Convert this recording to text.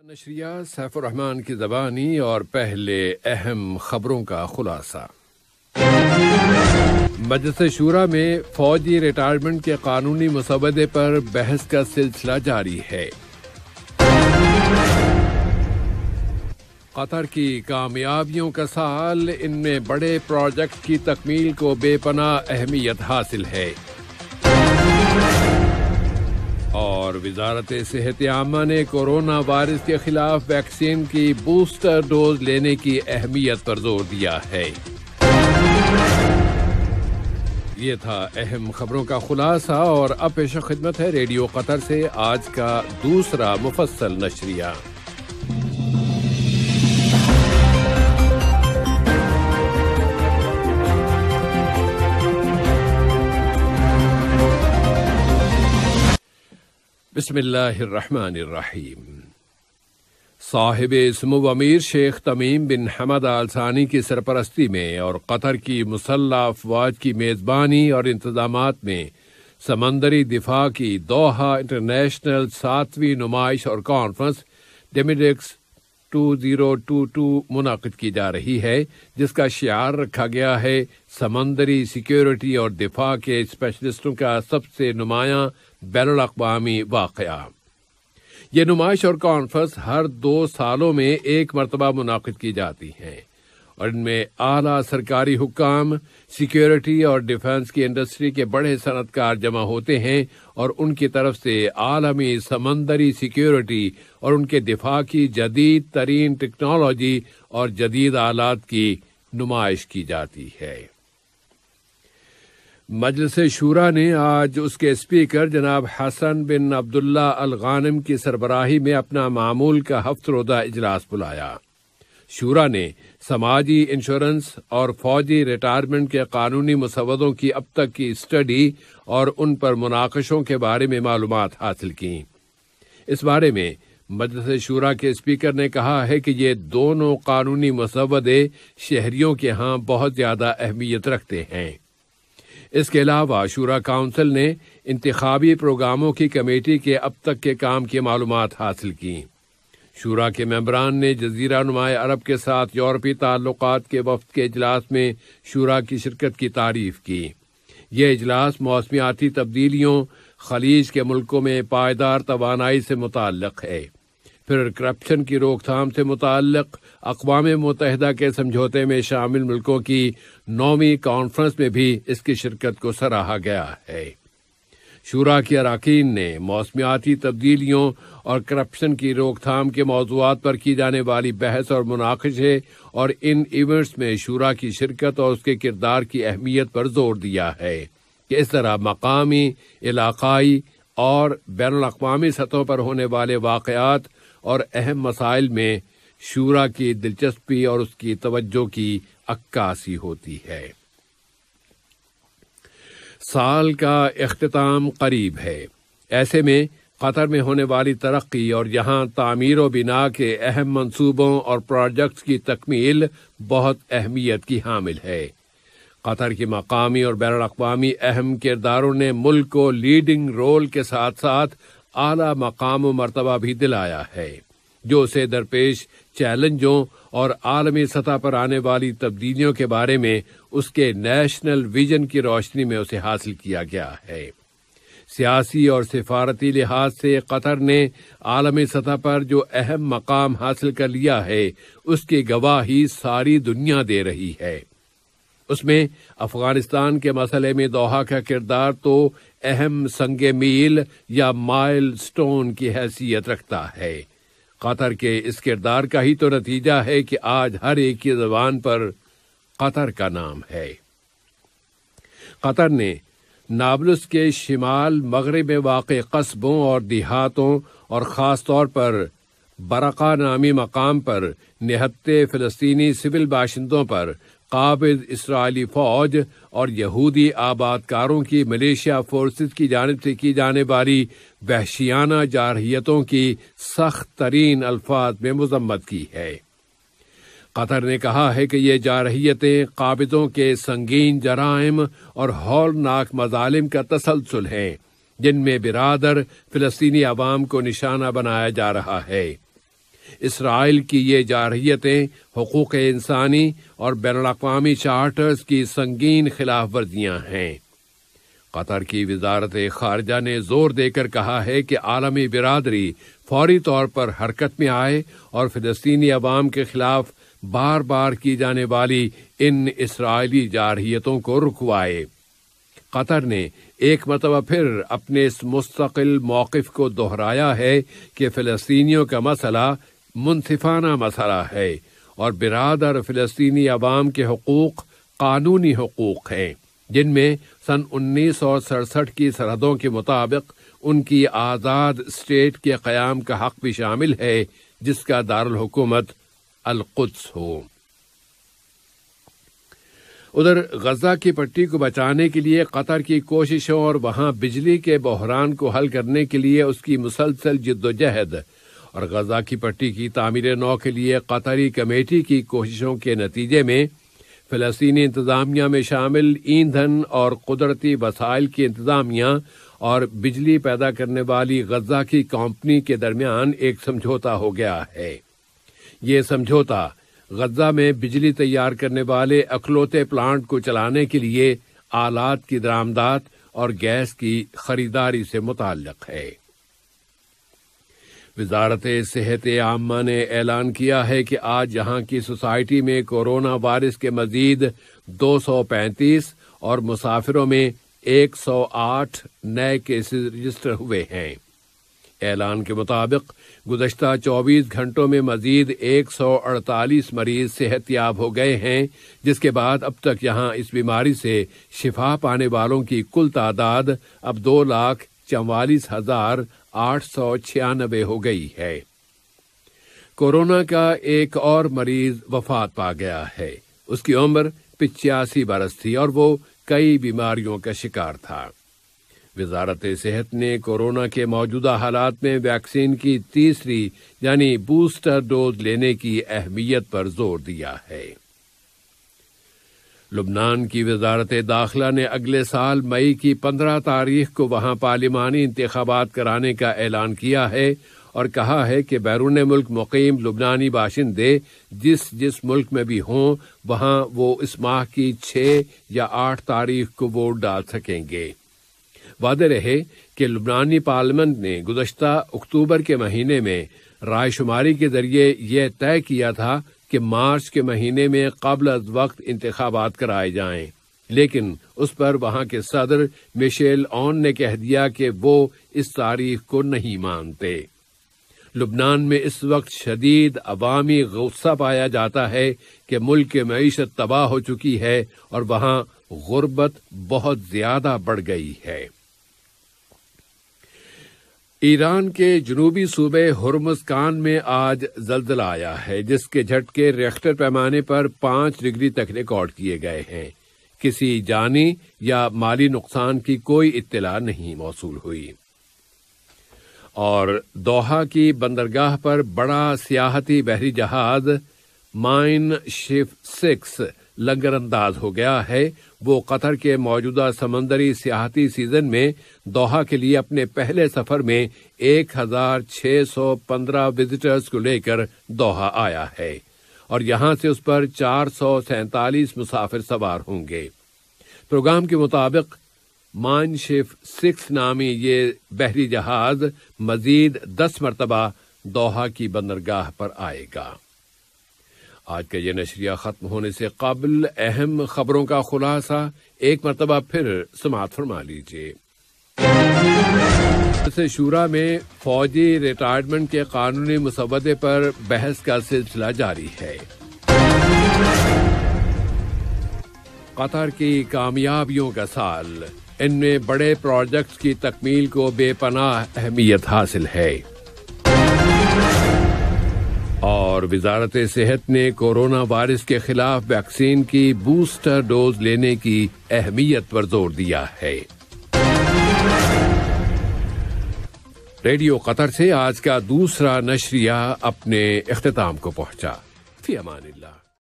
نشریہ safe الرحمان کی زبانی اور پہلے اہم خبروں کا خلاصہ۔ مجلس شورا میں فوجی ریٹائرمنٹ کے قانونی مسودے پر بحث کا سلسلہ جاری ہے۔ قطر کی کامیابیوں کا سال، ان میں بڑے پروجیکٹ کی تکمیل کو بے پناہ اہمیت حاصل ہے۔ اور وزارت صحت عامہ نے کورونا وائرس کے خلاف ویکسین کی بوسٹر ڈوز لینے کی اہمیت پر زور دیا ہے۔ یہ تھا اہم خبروں کا خلاصہ، اور اب پیش خدمت ہے ریڈیو قطر سے آج کا دوسرا مفصل نشریہ۔ بسم اللہ الرحمن الرحیم۔ صاحب سمو امیر شیخ تمیم بن حمد آل ثانی کی سرپرستی میں اور قطر کی مسلح افواج کی میزبانی اور انتظامات میں سمندری دفاع کی دوحہ انٹرنیشنل 7ویں نمائش اور کانفرنس ڈیمیڈکس 2022 منعقد کی جا رہی ہے، جس کا شعار رکھا گیا ہے سمندری سیکیورٹی اور دفاع کے اسپیشلسٹوں کا سب سے نمایاں بین الاقوامی واقعہ۔ یہ نمائش اور کانفرنس ہر 2 سالوں میں ایک مرتبہ منعقد کی جاتی ہیں، اور ان میں اعلیٰ سرکاری حکام، سیکیورٹی اور ڈیفنس کی انڈسٹری کے بڑے صنعت کار جمع ہوتے ہیں اور ان کی طرف سے عالمی سمندری سیکیورٹی اور ان کے دفاع کی جدید ترین ٹیکنالوجی اور جدید آلات کی نمائش کی جاتی ہے۔ مجلس شورا نے آج اس کے اسپیکر جناب حسن بن عبداللہ الغانم کی سربراہی میں اپنا معمول کا ہفت روزہ اجلاس بلایا۔ شورا نے سماجی انشورنس اور فوجی ریٹائرمنٹ کے قانونی مسودوں کی اب تک کی اسٹڈی اور ان پر مناقشوں کے بارے میں معلومات حاصل کیں۔ اس بارے میں مجلس شورا کے اسپیکر نے کہا ہے کہ یہ دونوں قانونی مسودے شہریوں کے ہاں بہت زیادہ اہمیت رکھتے ہیں۔ اس کے علاوہ شورا کونسل نے انتخابی پروگراموں کی کمیٹی کے اب تک کے کام کی معلومات حاصل کی۔ شورا کے ممبران نے جزیرہ نما عرب کے ساتھ یورپی تعلقات کے وفد کے اجلاس میں شورا کی شرکت کی تعریف کی۔ یہ اجلاس موسمیاتی تبدیلیوں، خلیج کے ملکوں میں پائیدار توانائی سے متعلق ہے۔ پھر کرپشن کی روک تھام سے متعلق اقوام متحدہ کے سمجھوتے میں شامل ملکوں کی 9ویں کانفرنس میں بھی اس کی شرکت کو سراہا گیا ہے۔ شورا کے اراکین نے موسمیاتی تبدیلیوں اور کرپشن کی روک تھام کے موضوعات پر کی جانے والی بحث اور مناقشے اور ان ایونٹس میں شورا کی شرکت اور اس کے کردار کی اہمیت پر زور دیا ہے کہ اس طرح مقامی، علاقائی اور بین الاقوامی سطحوں پر ہونے والے واقعات اور اہم مسائل میں شورا کی دلچسپی اور اس کی توجہ کی عکاسی ہوتی ہے۔ سال کا اختتام قریب ہے، ایسے میں قطر میں ہونے والی ترقی اور یہاں تعمیر و بنا کے اہم منصوبوں اور پروجیکٹس کی تکمیل بہت اہمیت کی حامل ہے۔ قطر کی مقامی اور بین الاقوامی اہم کرداروں نے ملک کو لیڈنگ رول کے ساتھ ساتھ اعلیٰ مقام و مرتبہ بھی دلایا ہے، جو اسے درپیش چیلنجوں اور عالمی سطح پر آنے والی تبدیلیوں کے بارے میں اس کے نیشنل ویژن کی روشنی میں اسے حاصل کیا گیا ہے۔ سیاسی اور سفارتی لحاظ سے قطر نے عالمی سطح پر جو اہم مقام حاصل کر لیا ہے، اس کی گواہی ساری دنیا دے رہی ہے۔ اس میں افغانستان کے مسئلے میں دوحہ کا کردار تو اہم سنگ میل یا مائل سٹون کی حیثیت رکھتا ہے۔ قطر کے اس کردار کا ہی تو نتیجہ ہے کہ آج ہر ایک کی زبان پر قطر کا نام ہے۔ قطر نے نابلس کے شمال مغرب میں واقع قصبوں اور دیہاتوں اور خاص طور پر برقہ نامی مقام پر نہتے فلسطینی سول باشندوں پر قابض اسرائیلی فوج اور یہودی آباد کاروں کی ملیشیا فورسز کی جانب سے کی جانے والی وحشیانہ جارحیتوں کی سخت ترین الفاظ میں مذمت کی ہے۔ قطر نے کہا ہے کہ یہ جارحیتیں قابضوں کے سنگین جرائم اور ہولناک مظالم کا تسلسل ہیں، جن میں برادر فلسطینی عوام کو نشانہ بنایا جا رہا ہے۔ اسرائیل کی یہ جارحیتیں حقوق انسانی اور بین الاقوامی چارٹرز کی سنگین خلاف ورزیاں ہیں۔ قطر کی وزارت خارجہ نے زور دے کر کہا ہے کہ عالمی برادری فوری طور پر حرکت میں آئے اور فلسطینی عوام کے خلاف بار بار کی جانے والی ان اسرائیلی جارحیتوں کو رکوائے۔ قطر نے ایک مرتبہ پھر اپنے اس مستقل موقف کو دہرایا ہے کہ فلسطینیوں کا مسئلہ منصفانہ مسئلہ ہے اور برادر فلسطینی عوام کے حقوق قانونی حقوق ہیں، جن میں سن 1967 کی سرحدوں کے مطابق ان کی آزاد اسٹیٹ کے قیام کا حق بھی شامل ہے، جس کا دارالحکومت القدس ہو۔ ادھر غزہ کی پٹی کو بچانے کے لیے قطر کی کوششوں اور وہاں بجلی کے بحران کو حل کرنے کے لیے اس کی مسلسل جدوجہد اور غزہ کی پٹی کی تعمیر نو کے لیے قطری کمیٹی کی کوششوں کے نتیجے میں فلسطینی انتظامیہ میں شامل ایندھن اور قدرتی وسائل کی انتظامیہ اور بجلی پیدا کرنے والی غزہ کی کمپنی کے درمیان ایک سمجھوتا ہو گیا ہے۔ یہ سمجھوتا غزہ میں بجلی تیار کرنے والے اکلوتے پلانٹ کو چلانے کے لیے آلات کی درآمدات اور گیس کی خریداری سے متعلق ہے۔ وزارت صحت عامہ نے اعلان کیا ہے کہ آج یہاں کی سوسائٹی میں کورونا وائرس کے مزید 235 اور مسافروں میں 108 نئے کیسز رجسٹر ہوئے ہیں۔ اعلان کے مطابق گزشتہ 24 گھنٹوں میں مزید 148 مریض صحت یاب ہو گئے ہیں، جس کے بعد اب تک یہاں اس بیماری سے شفا پانے والوں کی کل تعداد اب 2,44,896 ہو گئی ہے۔ کورونا کا ایک اور مریض وفات پا گیا ہے۔ اس کی عمر 85 برس تھی اور وہ کئی بیماریوں کا شکار تھا۔ وزارت صحت نے کورونا کے موجودہ حالات میں ویکسین کی تیسری یعنی بوسٹر ڈوز لینے کی اہمیت پر زور دیا ہے۔ لبنان کی وزارت داخلہ نے اگلے سال مئی کی 15 تاریخ کو وہاں پارلیمانی انتخابات کرانے کا اعلان کیا ہے اور کہا ہے کہ بیرون ملک مقیم لبنانی باشندے جس ملک میں بھی ہوں وہاں وہ اس ماہ کی 6 یا 8 تاریخ کو ووٹ ڈال سکیں گے۔ واضح رہے کہ لبنانی پارلیمنٹ نے گزشتہ اکتوبر کے مہینے میں رائے شماری کے ذریعے یہ طے کیا تھا کہ مارچ کے مہینے میں قبل از وقت انتخابات کرائے جائیں، لیکن اس پر وہاں کے صدر میشیل عون نے کہہ دیا کہ وہ اس تاریخ کو نہیں مانتے۔ لبنان میں اس وقت شدید عوامی غصہ پایا جاتا ہے کہ ملک کی معیشت تباہ ہو چکی ہے اور وہاں غربت بہت زیادہ بڑھ گئی ہے۔ ایران کے جنوبی صوبے ہرمزگان میں آج زلزلہ آیا ہے، جس کے جھٹکے ریکٹر پیمانے پر 5 ڈگری تک ریکارڈ کیے گئے ہیں۔ کسی جانی یا مالی نقصان کی کوئی اطلاع نہیں موصول ہوئی۔ اور دوحہ کی بندرگاہ پر بڑا سیاحتی بحری جہاز مائن شپ 6 لنگر انداز ہو گیا ہے۔ وہ قطر کے موجودہ سمندری سیاحتی سیزن میں دوحہ کے لیے اپنے پہلے سفر میں 1615 وزٹرز کو لے کر دوحہ آیا ہے اور یہاں سے اس پر 447 مسافر سوار ہوں گے۔ پروگرام کے مطابق مائن شپ 6 نامی یہ بحری جہاز مزید 10 مرتبہ دوحہ کی بندرگاہ پر آئے گا۔ آج کا یہ نشریہ ختم ہونے سے قبل اہم خبروں کا خلاصہ ایک مرتبہ پھر سماعت فرما لیجیے۔ شورا میں فوجی ریٹائرمنٹ کے قانونی مسودے پر بحث کا سلسلہ جاری ہے۔ قطر کی کامیابیوں کا سال، ان میں بڑے پروجیکٹس کی تکمیل کو بے پناہ اہمیت حاصل ہے۔ اور وزارت صحت نے کورونا وائرس کے خلاف ویکسین کی بوسٹر ڈوز لینے کی اہمیت پر زور دیا ہے۔ ریڈیو قطر سے آج کا دوسرا نشریہ اپنے اختتام کو پہنچا۔ فی امان اللہ۔